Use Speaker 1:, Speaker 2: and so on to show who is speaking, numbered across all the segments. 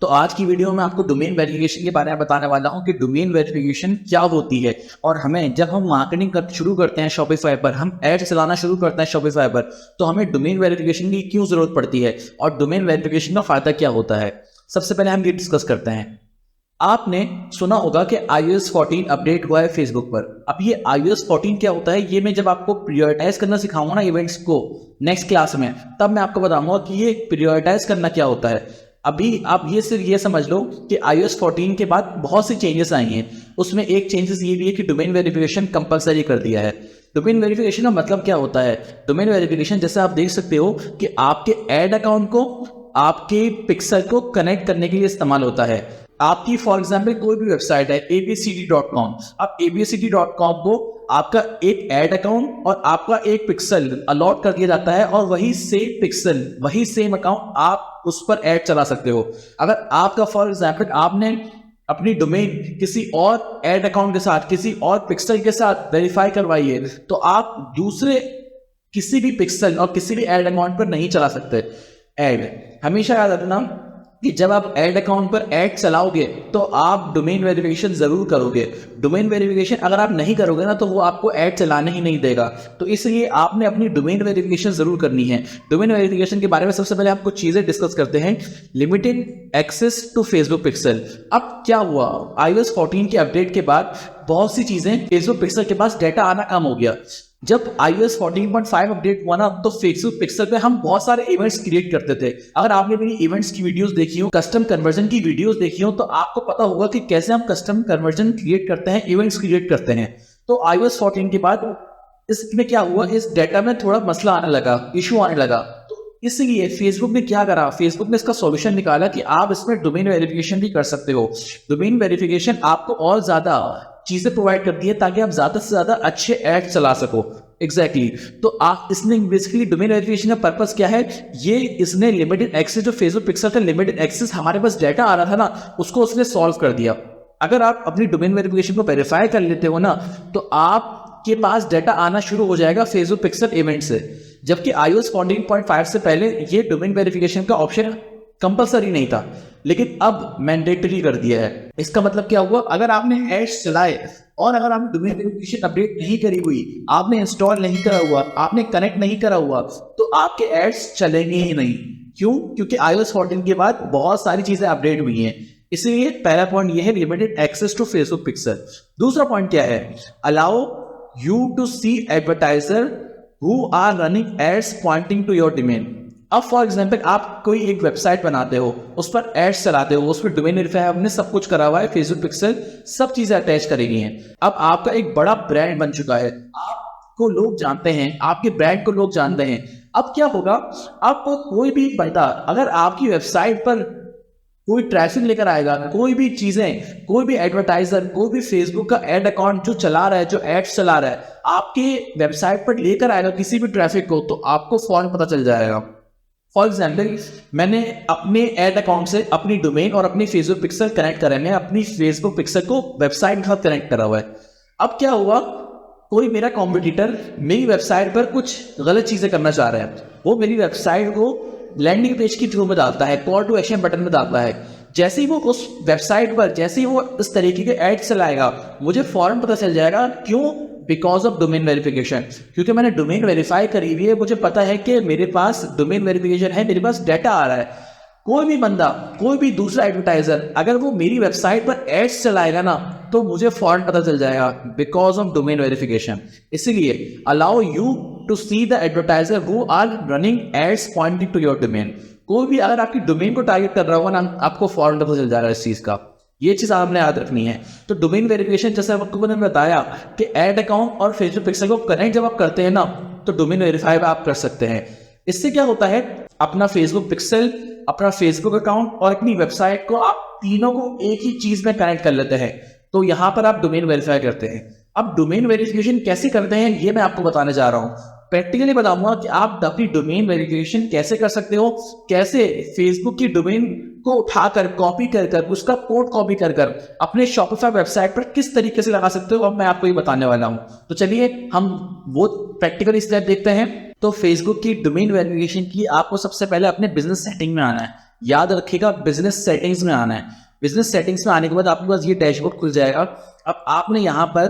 Speaker 1: तो आज की वीडियो में आपको डोमेन वेरिफिकेशन के बारे में बताने वाला हूं कि डोमेन वेरिफिकेशन क्या होती है और हमें जब हम मार्केटिंग शुरू करते हैं शॉपिफाई पर, हम एड चलाना शुरू करते हैं शॉपिफाई पर, तो हमें डोमेन वेरिफिकेशन की क्यों जरूरत पड़ती है और डोमेन वेरिफिकेशन का फायदा क्या होता है। सबसे पहले हम ये डिस्कस करते हैं। आपने सुना होगा कि iOS 14 अपडेट हुआ है फेसबुक पर। अब ये iOS 14 क्या होता है, ये मैं जब आपको प्रायोरिटाइज करना सिखाऊंगा ना इवेंट्स को नेक्स्ट क्लास में, तब मैं आपको बताऊंगा कि ये प्रायोरिटाइज करना क्या होता है। अभी आप ये सिर्फ ये समझ लो कि iOS 14 के बाद बहुत सी चेंजेस आई हैं। उसमें एक चेंजेस ये भी है कि डोमेन वेरिफिकेशन कंपलसरी कर दिया है। डोमेन वेरिफिकेशन का मतलब क्या होता है? डोमेन वेरिफिकेशन जैसे आप देख सकते हो कि आपके एड अकाउंट को आपके पिक्सल को कनेक्ट करने के लिए इस्तेमाल होता है। आपकी फॉर एग्जाम्पल कोई भी वेबसाइट है abcd.com, अब abcd.com को आपका एक एड अकाउंट और आपका एक पिक्सल अलॉट कर दिया जाता है और वही सेम पिक्सल, वही सेम अकाउंट आप उस पर ऐड चला सकते हो। अगर आपका फॉर एग्जाम्पल आपने अपनी डोमेन किसी और एड अकाउंट के साथ, किसी और पिक्सल के साथ वेरीफाई करवाई है, तो आप दूसरे किसी भी पिक्सल और किसी भी एड अकाउंट पर नहीं चला सकते ऐड। हमेशा याद रखना कि जब आप एड अकाउंट पर ऐड चलाओगे तो आप डोमेन वेरिफिकेशन जरूर करोगे। डोमेन वेरिफिकेशन अगर आप नहीं करोगे ना तो वो आपको ऐड चलाने ही नहीं देगा। तो इसलिए आपने अपनी डोमेन वेरिफिकेशन जरूर करनी है। डोमेन वेरिफिकेशन के बारे में सबसे पहले आप कुछ चीजें डिस्कस करते हैं। Limited access to Facebook pixel. अब क्या हुआ, iOS 14 के अपडेट के बाद बहुत सी चीजें फेसबुक पिक्सल के पास डेटा आना कम हो गया। जब iOS 14.5 अपडेट हुआ ना तो फेसबुक पिक्सल पे हम बहुत सारे इवेंट्स क्रिएट करते थे। अगर आपने मेरी इवेंट्स की वीडियोस देखी हो, कस्टम कन्वर्जन की वीडियोस देखी हो, तो आपको पता होगा कि कैसे हम कस्टम कन्वर्जन क्रिएट करते हैं, इवेंट्स क्रिएट करते हैं। तो iOS 14 के बाद इसमें क्या हुआ, इस डेटा में थोड़ा मसला आने लगा, इशू आने लगा। तो इसलिए फेसबुक ने क्या करा, फेसबुक ने इसका सॉल्यूशन निकाला कि आप इसमें डोमेन वेरिफिकेशन भी कर सकते हो। डोमेन वेरिफिकेशन आपको और ज्यादा चीजें प्रोवाइड करती है ताकि आप ज्यादा से ज्यादा अच्छे ऐड चला सको। एग्जैक्टली तो आप इसने बेसिकली डोमेन वेरिफिकेशन का पर्पस क्या है, ये इसने लिमिटेड एक्सेस, जो फेसबुक पिक्सल का लिमिटेड एक्सेस हमारे पास डेटा आ रहा था ना, उसको उसने सॉल्व कर दिया। अगर आप अपनी डोमेन वेरिफिकेशन को वेरीफाई कर लेते हो ना तो आपके पास डेटा आना शुरू हो जाएगा फेसबुक पिक्सल इवेंट से। जबकि iOS 14.5 से पहले ये डोमेन वेरिफिकेशन का ऑप्शन कंपलसरी नहीं था, लेकिन अब मैंडेटरी कर दिया है। इसका मतलब क्या हुआ, अगर आपने एड्स चलाए और अगर आपने डोमेन वेरिफिकेशन अपडेट नहीं करी हुई, आपने इंस्टॉल नहीं करा हुआ, आपने कनेक्ट नहीं करा हुआ, तो आपके एड्स चलेंगे ही नहीं। क्यों? क्योंकि iOS 14 के बाद बहुत सारी चीजें अपडेट हुई हैं। इसलिए पहला पॉइंट ये है, limited access to Facebook pixel. दूसरा पॉइंट क्या है, allow you to see advertiser who are running ads pointing to your domain. अब फॉर एग्जाम्पल आप कोई एक वेबसाइट बनाते हो, उस पर एड्स चलाते हो, उस पर डोमेन वेरीफाई आपने सब कुछ करा हुआ है, फेसबुक पिक्सल सब चीजें अटैच करेगी हैं। अब आपका एक बड़ा ब्रांड बन चुका है, आपको लोग जानते हैं, आपके ब्रांड को लोग जानते हैं। अब क्या होगा, आपको कोई भी बंदा अगर आपकी वेबसाइट पर कोई ट्रैफिक लेकर आएगा, कोई भी चीजें, कोई भी एडवर्टाइजर, कोई भी फेसबुक का एड अकाउंट जो चला रहा है, जो एड्स चला रहा है, आपके वेबसाइट पर लेकर आएगा किसी भी ट्रैफिक को, तो आपको फौरन पता चल जाएगा। फॉर एग्जाम्पल मैंने अपने एड अकाउंट से अपनी डोमेन और अपनी फेसबुक पिक्सल कनेक्ट करा है, मैं अपनी फेसबुक पिक्सल को वेबसाइट के साथ कनेक्ट करा हुआ है। अब क्या हुआ, कोई मेरा कॉम्पिटिटर मेरी वेबसाइट पर कुछ गलत चीजें करना चाह रहा है, वो मेरी वेबसाइट को लैंडिंग पेज की थ्रू में डालता है, कॉल टू एक्शन बटन में डालता है। जैसे ही वो उस वेबसाइट पर, जैसे ही वो इस तरीके के एड चलाएगा, मुझे फौरन पता चल जाएगा। क्यों? Because of domain verification. क्योंकि मैंने डोमेन वेरीफाई करी हुई है, मुझे पता है कि मेरे पास डोमेन वेरिफिकेशन है, मेरे पास डेटा आ रहा है। कोई भी बंदा, कोई भी दूसरा एडवर्टाइजर अगर वो मेरी वेबसाइट पर एड्स चलाएगा ना तो मुझे फौरन पता चल जाएगा, बिकॉज ऑफ डोमेन वेरिफिकेशन। इसलिए allow you to see the advertiser who are running ads pointing to your domain. कोई भी अगर आपकी डोमेन को टारगेट कर रहा होगा ना, आपको फौरन पता चल जाएगा इस चीज का। ये चीज आपने याद रखनी है। तो डोमेन वेरिफिकेशन जैसे आपको मैंने बताया कि एड अकाउंट और फेसबुक पिक्सल को कनेक्ट जब आप करते हैं ना तो डोमेन वेरीफाई आप कर सकते हैं। इससे क्या होता है, अपना फेसबुक पिक्सल, अपना फेसबुक अकाउंट और अपनी वेबसाइट को आप तीनों को एक ही चीज में कनेक्ट कर लेते हैं। तो यहां पर आप डोमेन वेरीफाई करते हैं। अब डोमेन वेरिफिकेशन कैसे करते हैं ये मैं आपको बताने जा रहा हूं। प्रैक्टिकली बताऊंगा कि आप अपनी डोमेन वेरिफिकेशन कैसे कर सकते हो, कैसे फेसबुक की डोमेन को उठाकर कॉपी कर उसका कोड कॉपी कर अपने शॉपिफाई वेबसाइट पर किस तरीके से लगा सकते हो, अब मैं आपको ये बताने वाला हूं। तो चलिए हम वो प्रैक्टिकली स्टेप देखते हैं। तो फेसबुक की डोमेन वेरिफिकेशन की आपको सबसे पहले अपने बिजनेस सेटिंग में आना है। याद रखिएगा बिजनेस सेटिंग्स में आना है। बिजनेस सेटिंग्स में आने के बाद आपके पास ये डैशबोर्ड खुल जाएगा। अब आपने यहाँ पर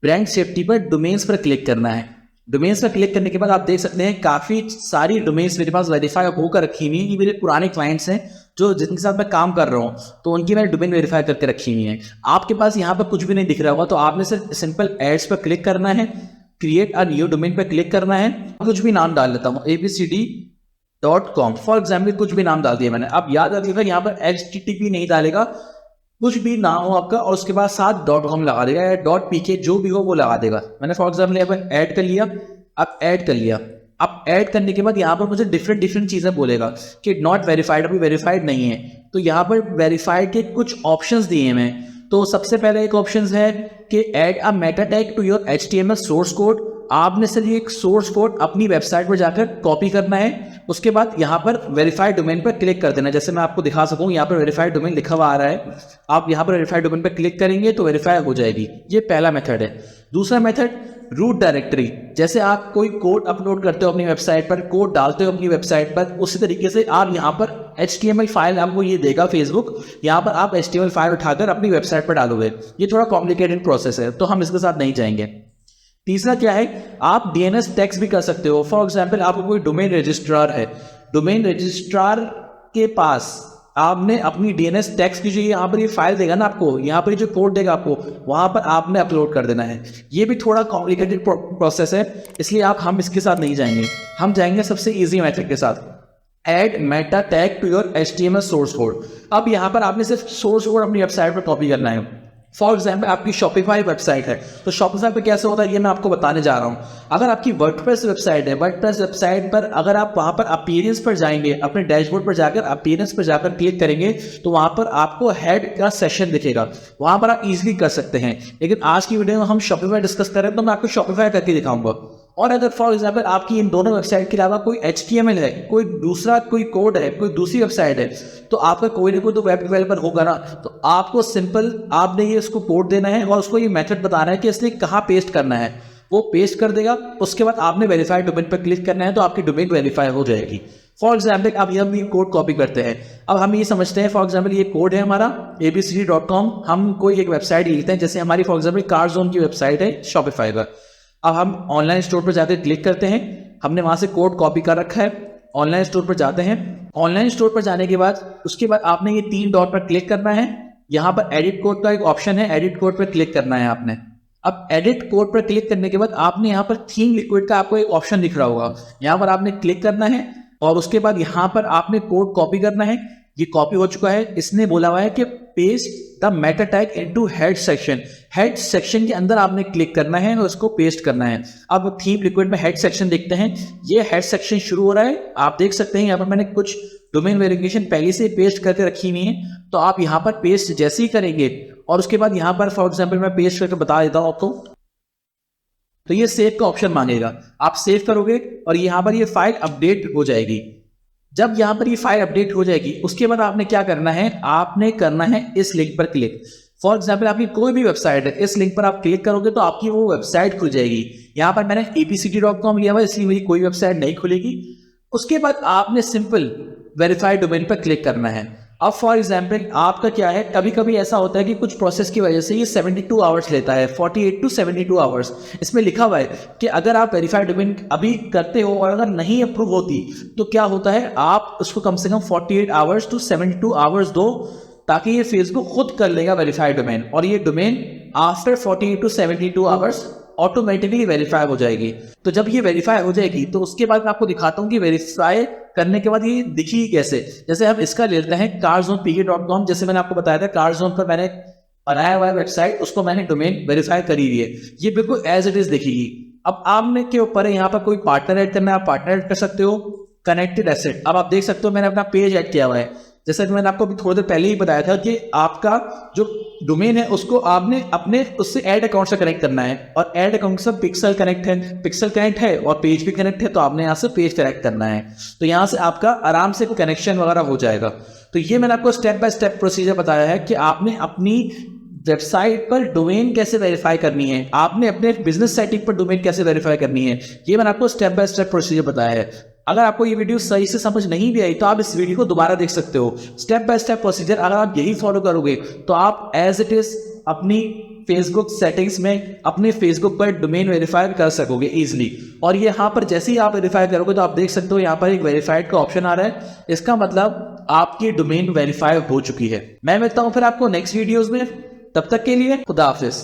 Speaker 1: ब्रांड सेफ्टी पर डोमेन्स पर क्लिक करना है। डोमेन्स पर क्लिक करने के बाद आप देख सकते हैं काफ़ी सारी डोमेन्स मेरे पास वेरीफाई होकर रखी हुई है। ये मेरे पुराने क्लाइंट्स हैं जो जिनके साथ मैं काम कर रहा हूँ, तो उनकी मैंने डोमेन वेरीफाई करके रखी हुई है। आपके पास यहाँ पर कुछ भी नहीं दिख रहा होगा, तो आपने सिर्फ सिंपल एड्स पर क्लिक करना है, क्रिएट अ न्यू डोमेन पर क्लिक करना है। कुछ भी नाम डाल लेता हूँ, abcd.com फॉर एग्जाम्पल, कुछ भी नाम डाल दिया मैंने। अब याद रखिएगा यहाँ पर HTTP नहीं डालेगा, कुछ भी नाम हो आपका और उसके बाद साथ .com लगा देगा या .pk जो भी हो वो लगा देगा। मैंने फॉर एग्जाम्पल यहाँ पर ऐड कर लिया। अब ऐड कर लिया, अब ऐड करने के बाद यहाँ पर मुझे डिफरेंट चीज़ें बोलेगा कि नॉट वेरीफाइड, अभी वेरीफाइड नहीं है। तो यहाँ पर वेरीफाइड के कुछ ऑप्शंस दिए हैं। तो सबसे पहले एक ऑप्शन है कि add a meta tag to your HTML source code. आपने सिर्फ एक सोर्स कोड अपनी वेबसाइट पर जाकर कॉपी करना है। उसके बाद यहाँ पर वेरीफाइड डोमेन पर क्लिक कर देना। जैसे मैं आपको दिखा सकूँ, यहाँ पर वेरीफाइड डोमेन लिखा हुआ आ रहा है। आप यहाँ पर वेरीफाइड डोमेन पर क्लिक करेंगे तो वेरीफाई हो जाएगी। ये पहला मेथड है। दूसरा मेथड रूट डायरेक्टरी। जैसे आप कोई कोड अपलोड करते हो अपनी वेबसाइट पर, कोड डालते हो अपनी वेबसाइट पर, उसी तरीके से आप यहाँ पर HTML फाइल आपको ये देगा फेसबुक, यहाँ पर आप HTML फाइल उठाकर अपनी वेबसाइट पर डालोगे। ये थोड़ा कॉम्प्लिकेटेड प्रोसेस है, तो हम इसके साथ नहीं जाएंगे। तीसरा क्या है, आप DNS टैग्स भी कर सकते हो। फॉर एग्जाम्पल आपको कोई डोमेन रजिस्ट्रार है, डोमेन रजिस्ट्रार के पास आपने अपनी DNS टैग्स की जो यहाँ पर ये फाइल देगा ना आपको, यहाँ पर जो कोड देगा आपको, वहाँ पर आपने अपलोड कर देना है। ये भी थोड़ा कॉम्प्लिकेटेड प्रोसेस है, इसलिए हम इसके साथ नहीं जाएंगे। हम जाएंगे सबसे ईजी मेथड के साथ, add meta tag to your HTML source code. अब यहाँ पर आपने सिर्फ सोर्स कोड अपनी वेबसाइट पर कॉपी करना है। फॉर एग्जाम्पल आपकी शॉपिफाई वेबसाइट है, तो शॉपिफाई पे कैसे होता है ये मैं आपको बताने जा रहा हूँ। अगर आपकी वर्डप्रेस वेबसाइट है, वर्डप्रेस वेबसाइट पर अगर आप वहाँ पर अपीयरेंस पर जाएंगे, अपने डैशबोर्ड पर जाकर अपीयरेंस पर जाकर क्लिक करेंगे तो वहाँ पर आपको हेड का सेशन दिखेगा, वहाँ पर आप इजीली कर सकते हैं। लेकिन आज की वीडियो में हम शॉपिफाई डिस्कस करें तो मैं आपको शॉपिफाई करके दिखाऊंगा। और अगर फॉर एग्जाम्पल आपकी इन दोनों वेबसाइट के अलावा कोई HTML है, कोई दूसरा कोई कोड है, कोई दूसरी वेबसाइट है, तो आपका कोई ना कोई तो वेब डेवलपर होगा ना, तो आपको सिंपल आपने ये उसको कोड देना है और उसको ये मेथड बताना है कि इसने कहाँ पेस्ट करना है। वो पेस्ट कर देगा, उसके बाद आपने वेरीफाइड डोमेन पर क्लिक करना है तो आपकी डोमेन वेरीफाई हो जाएगी। फॉर एग्जाम्पल अब हम ये कोड कॉपी करते हैं। अब हम ये समझते हैं, फॉर एग्जाम्पल ये कोड है हमारा abcd.com, हम कोई एक वेबसाइट लिखते हैं, जैसे हमारी फॉर एग्जाम्पल कारजोन की वेबसाइट है शॉपिफाई पर। अब हम ऑनलाइन स्टोर पर जाकर क्लिक करते हैं, हमने वहां से कोड कॉपी कर रखा है। ऑनलाइन स्टोर पर जाते हैं, ऑनलाइन स्टोर पर जाने के बाद उसके बाद आपने ये 3 डॉट पर क्लिक करना है। यहाँ पर एडिट कोड का एक ऑप्शन है, एडिट कोड पर क्लिक करना है आपने। अब एडिट कोड पर क्लिक करने के बाद आपने यहाँ पर थीम लिक्विड का आपको एक ऑप्शन दिख रहा होगा, यहाँ पर आपने क्लिक करना है और उसके बाद यहाँ पर आपने कोड कॉपी करना है। ये कॉपी हो चुका है। इसने बोला हुआ है कि paste the Meta tag into head section. Head section के अंदर आपने क्लिक करना है और उसको पेस्ट करना है। अब थीम लिक्विड में हेड सेक्शन देखते हैं, ये हेड सेक्शन शुरू हो रहा है। आप देख सकते हैं यहाँ पर मैंने कुछ डोमेन वेरिफिकेशन पहले से पेस्ट करके रखी हुई है, तो आप यहाँ पर पेस्ट जैसे ही करेंगे और उसके बाद यहाँ पर फॉर एग्जाम्पल मैं पेस्ट करके बता देता हूँ आपको, तो ये सेव का ऑप्शन मांगेगा। आप सेव करोगे और यहाँ पर ये फाइल अपडेट हो जाएगी। जब यहाँ पर ये फाइल अपडेट हो जाएगी उसके बाद आपने क्या करना है, आपने करना है इस लिंक पर क्लिक। फॉर एग्जाम्पल आपकी कोई भी वेबसाइट है, इस लिंक पर आप क्लिक करोगे तो आपकी वो वेबसाइट खुल जाएगी। यहाँ पर मैंने abcd.com लिया हुआ, इसलिए मेरी कोई वेबसाइट नहीं खुलेगी। उसके बाद आपने सिंपल वेरीफाइड डोमेन पर क्लिक करना है। अब फॉर एग्जाम्पल आपका क्या है, कभी कभी ऐसा होता है कि कुछ प्रोसेस की वजह से ये 72 आवर्स लेता है, 48 to 72 आवर्स। इसमें लिखा हुआ है कि अगर आप वेरीफाइड डोमेन अभी करते हो और अगर नहीं अप्रूव होती तो क्या होता है, आप उसको कम से कम 48 आवर्स to 72 आवर्स दो, ताकि ये फेसबुक खुद कर लेगा वेरीफाइड डोमेन, और ये domain after 48 to 72 hours automatically verify हो जाएगी। तो जब ये वेरीफाई हो जाएगी तो उसके बाद मैं आपको दिखाता हूँ कि वेरीफाई करने के बाद ये दिखी कैसे। जैसे हम इसका लेते हैं carzonepk.com, जैसे मैंने आपको बताया था कारजोन पर मैंने बनाया हुआ है वेबसाइट, उसको मैंने डोमेन वेरीफाई करी हुई है, ये बिल्कुल एज इट इज दिखेगी। अब आपने के ऊपर है यहाँ पर कोई पार्टनर ऐड करना है, आप पार्टनर ऐड कर सकते हो। कनेक्टेड एसेट, अब आप देख सकते हो मैंने अपना पेज ऐड किया हुआ है। जैसा कि मैंने आपको अभी थोड़ी देर पहले ही बताया था कि आपका जो डोमेन है उसको आपने अपने उससे ऐड अकाउंट से कनेक्ट करना है, और ऐड अकाउंट से पिक्सल कनेक्ट है और पेज भी कनेक्ट है, तो आपने यहाँ से पेज कनेक्ट करना है। तो यहाँ से आपका आराम से कनेक्शन वगैरह हो जाएगा। तो ये मैंने आपको स्टेप बाय स्टेप प्रोसीजर बताया है कि आपने अपनी वेबसाइट पर डोमेन कैसे वेरीफाई करनी है, आपने अपने बिजनेस सेटिंग पर डोमेन कैसे वेरीफाई करनी है, ये मैंने आपको स्टेप बाय स्टेप प्रोसीजर बताया है। अगर आपको ये वीडियो सही से समझ नहीं भी आई तो आप इस वीडियो को दोबारा देख सकते हो। स्टेप बाय स्टेप प्रोसीजर अगर आप यही फॉलो करोगे तो आप एज इट इज अपनी फेसबुक सेटिंग्स में अपने फेसबुक पर डोमेन वेरीफाई कर सकोगे इजीली। और ये यहाँ पर जैसे ही आप वेरीफाई करोगे तो आप देख सकते हो यहाँ पर एक वेरीफाइड का ऑप्शन आ रहा है। इसका मतलब आपकी डोमेन वेरीफाई हो चुकी है। मैं मिलता हूँ फिर आपको नेक्स्ट वीडियोस में, तब तक के लिए खुदा हाफिज।